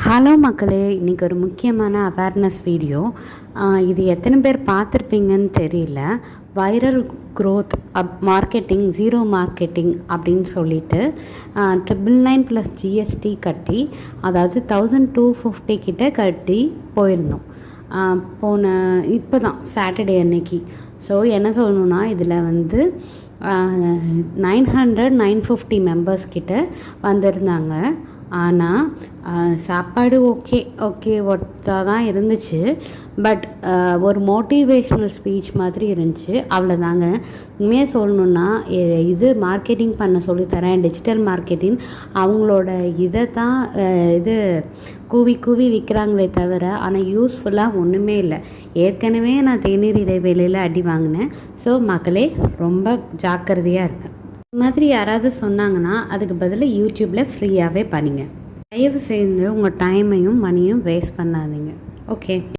Hello மக்களே, இன்றைக்கி ஒரு முக்கியமான அவேர்னஸ் வீடியோ. இது எத்தனை பேர் பார்த்துருப்பீங்கன்னு தெரியல. Viral growth marketing, zero marketing அப்படின்னு சொல்லிட்டு 999 ப்ளஸ் ஜிஎஸ்டி கட்டி, அதாவது 1250 கிட்ட கட்டி போயிருந்தோம் இப்போ தான் சாட்டர்டே அன்னைக்கு. ஸோ என்ன சொல்லணுன்னா, இதில் வந்து 950 மெம்பர்ஸ் கிட்ட வந்திருந்தாங்க. ஆனால் சாப்பாடு ஓகே ஒர்த்தாக தான் இருந்துச்சு. பட் ஒரு மோட்டிவேஷ்னல் ஸ்பீச் மாதிரி இருந்துச்சு, அவ்வளோதாங்க. உண்மையாக சொல்லணுன்னா, இது மார்க்கெட்டிங் பண்ண சொல்லித்தரேன், டிஜிட்டல் மார்க்கெட்டிங், அவங்களோட இதை தான் கூவி விற்கிறாங்களே தவிர, ஆனால் யூஸ்ஃபுல்லாக ஒன்றுமே இல்லை. ஏற்கனவே நான் தேநீர் இடைவேளையில் அடி வாங்கினேன். ஸோ மக்களே, ரொம்ப ஜாக்கிரதையாக இருக்கேன். இந்த மாதிரி யாராவது சொன்னாங்கன்னா அதுக்கு பதிலாக யூடியூப்பில் ஃப்ரீயாகவே பண்ணுங்க. தயவு செய்து உங்கள் டைமையும் மணியும் வேஸ்ட் பண்ணாதீங்க. ஓகே.